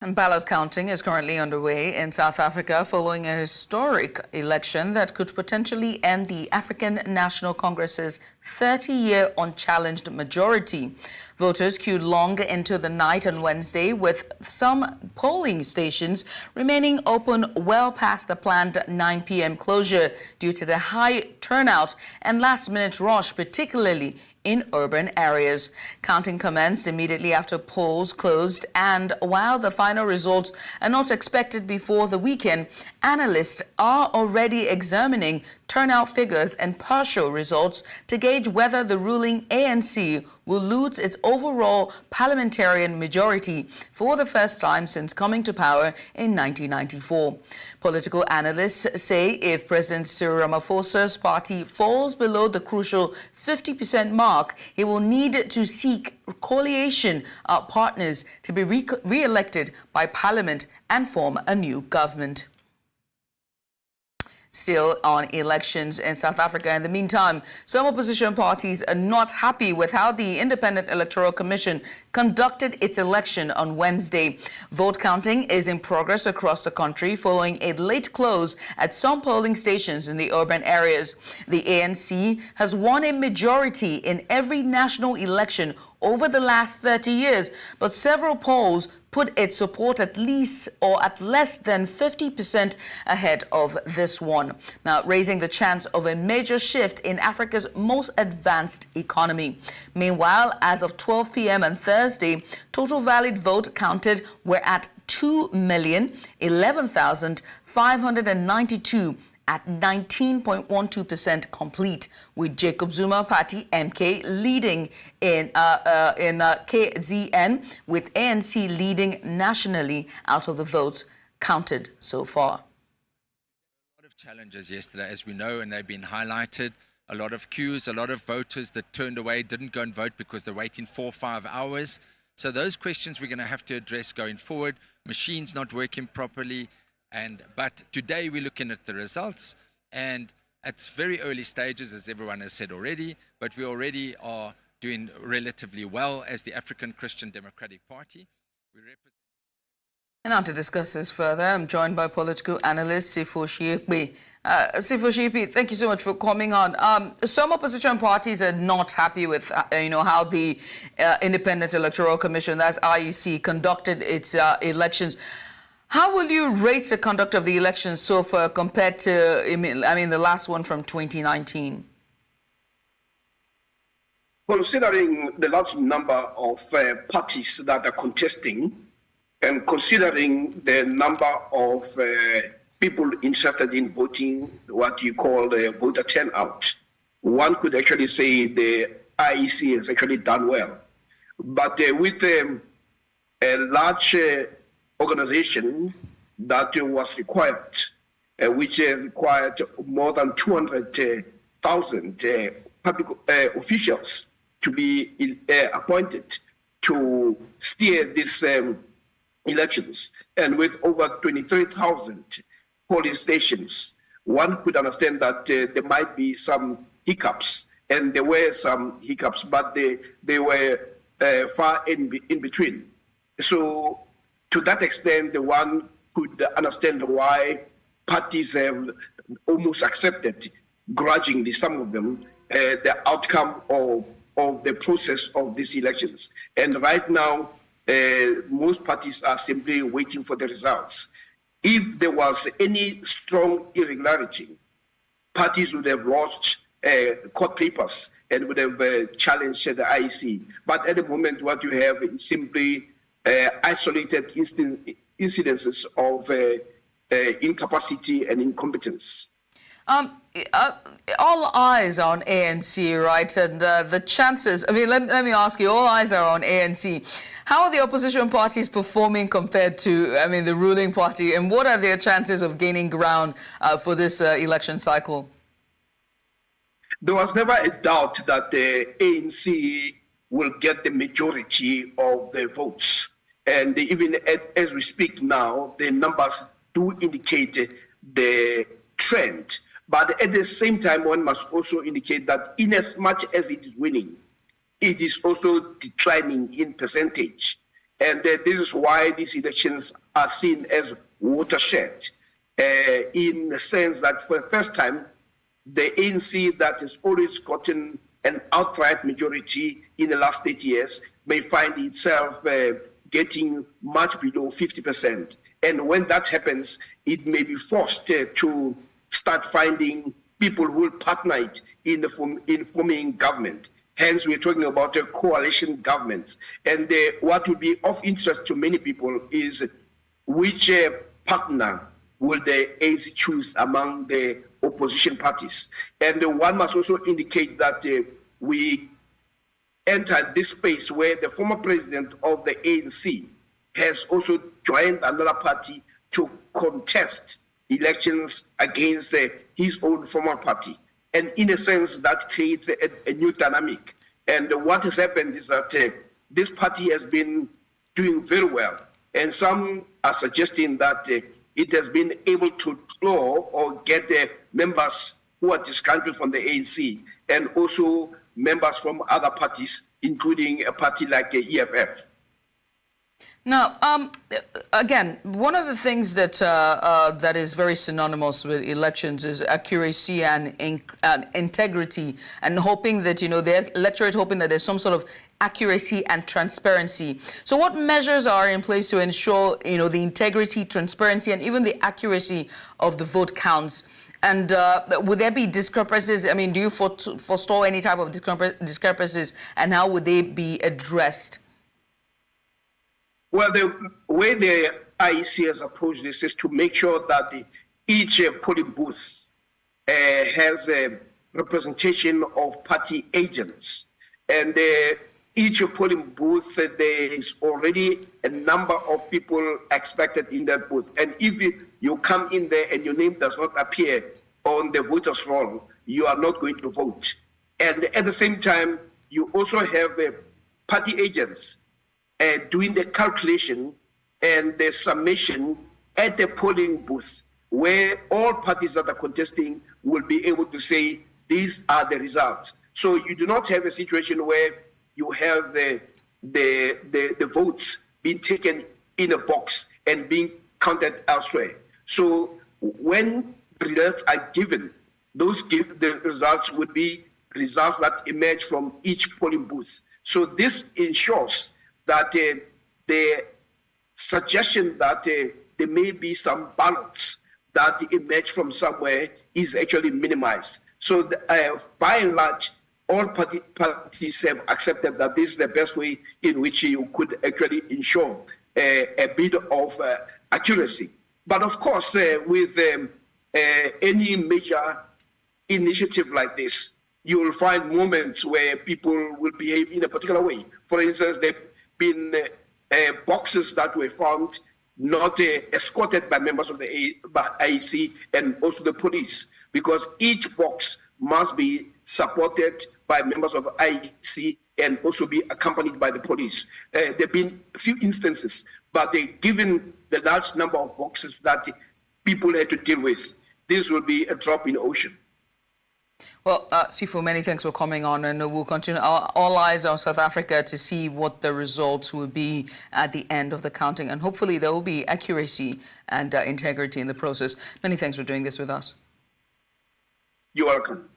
And ballot counting is currently underway in South Africa following a historic election that could potentially end the African National Congress's 30-year unchallenged majority. Voters queued long into the night on Wednesday, with some polling stations remaining open well past the planned 9 p.m. closure due to the high turnout and last-minute rush, particularly in urban areas. Counting commenced immediately after polls closed, and while the final results are not expected before the weekend, analysts are already examining turnout figures and partial results to gauge whether the ruling ANC will lose its overall parliamentarian majority for the first time since coming to power in 1994. Political analysts say if President Cyril Ramaphosa's party falls below the crucial 50% mark, he will need to seek coalition partners to be re-elected by Parliament and form a new government. Still on elections in South Africa. In the meantime, some opposition parties are not happy with how the Independent Electoral Commission conducted its election on Wednesday. Vote counting is in progress across the country following a late close at some polling stations in the urban areas. The ANC has won a majority in every national election over the last 30 years, but several polls put its support at least or at less than 50% ahead of this one, now raising the chance of a major shift in Africa's most advanced economy. Meanwhile, as of 12 p.m. on Thursday, total valid vote counted were at 2,011,592 at 19.12% complete, with Jacob Zuma party MK leading in KZN, with ANC leading nationally out of the votes counted so far. A lot of challenges yesterday, as we know, and they've been highlighted. A lot of queues, a lot of voters that turned away, didn't go and vote because they're waiting 4 or 5 hours. So those questions we're going to have to address going forward. Machines not working properly. But today we're looking at the results, and it's very early stages, as everyone has said already, but we already are doing relatively well as the African Christian Democratic Party. And now to discuss this further, I'm joined by political analyst Sipho Seepe. Sipho Seepe, thank you so much for coming on. Some opposition parties are not happy with how the Independent Electoral Commission, that's IEC, conducted its elections. How will you rate the conduct of the elections so far compared to, the last one from 2019? Considering the large number of parties that are contesting, and considering the number of people interested in voting, what you call the voter turnout, one could actually say the IEC has actually done well. But with a large organization that was required, which required more than 200,000 public officials to be appointed to steer these elections, and with over 23,000 polling stations, one could understand that there might be some hiccups, and there were some hiccups, but they were far in between. So to that extent, the one could understand why parties have almost accepted, grudgingly, some of them, the outcome of the process of these elections. And right now, most parties are simply waiting for the results. If there was any strong irregularity, parties would have lodged court papers and would have challenged the IEC. But at the moment, what you have is simply isolated incidences of incapacity and incompetence. All eyes are on ANC, right? And the chances, let me ask you, all eyes are on ANC. How are the opposition parties performing compared to, the ruling party? And what are their chances of gaining ground for this election cycle? There was never a doubt that the ANC will get the majority of the votes. And even as we speak now, the numbers do indicate the trend. But at the same time, one must also indicate that in as much as it is winning, it is also declining in percentage. And this is why these elections are seen as watershed, in the sense that for the first time, the ANC that has always gotten an outright majority in the last 8 years may find itself getting much below 50%. And when that happens, it may be forced to start finding people who will partner it in forming government. Hence, we're talking about a coalition government. And what will be of interest to many people is which partner will the ANC choose among the opposition parties. And one must also indicate that we entered this space where the former president of the ANC has also joined another party to contest elections against his own former party. And in a sense, that creates a new dynamic. And what has happened is that this party has been doing very well. And some are suggesting that it has been able to claw or get the members who are disgruntled from the ANC and also members from other parties, including a party like the EFF. Now, again, one of the things that that is very synonymous with elections is accuracy and integrity, and hoping that, the electorate hoping that there's some sort of accuracy and transparency. So what measures are in place to ensure, the integrity, transparency, and even the accuracy of the vote counts? And would there be discrepancies? I mean, do you forestall any type of discrepancies, and how would they be addressed? Well, the way the IEC has approached this is to make sure that each polling booth has a representation of party agents. And each polling booth, there is already a number of people expected in that booth. And if you come in there and your name does not appear on the voters' roll, you are not going to vote. And at the same time, you also have party agents doing the calculation and the summation at the polling booth, where all parties that are contesting will be able to say, these are the results. So you do not have a situation where you have the votes being taken in a box and being counted elsewhere. So when results are given, the results would be results that emerge from each polling booth. So this ensures that the suggestion that there may be some balance that emerge from somewhere is actually minimized. So by and large, all parties have accepted that this is the best way in which you could actually ensure a bit of accuracy. But of course, with any major initiative like this, you will find moments where people will behave in a particular way. For instance, there have been boxes that were found not escorted by members of the IEC and also the police, because each box must be supported by members of IEC and also be accompanied by the police. There have been a few instances, but given the large number of boxes that people had to deal with, this will be a drop in the ocean. Well, Sipho, many thanks for coming on, and we'll continue. All eyes on South Africa to see what the results will be at the end of the counting, and hopefully there will be accuracy and integrity in the process. Many thanks for doing this with us. You're welcome.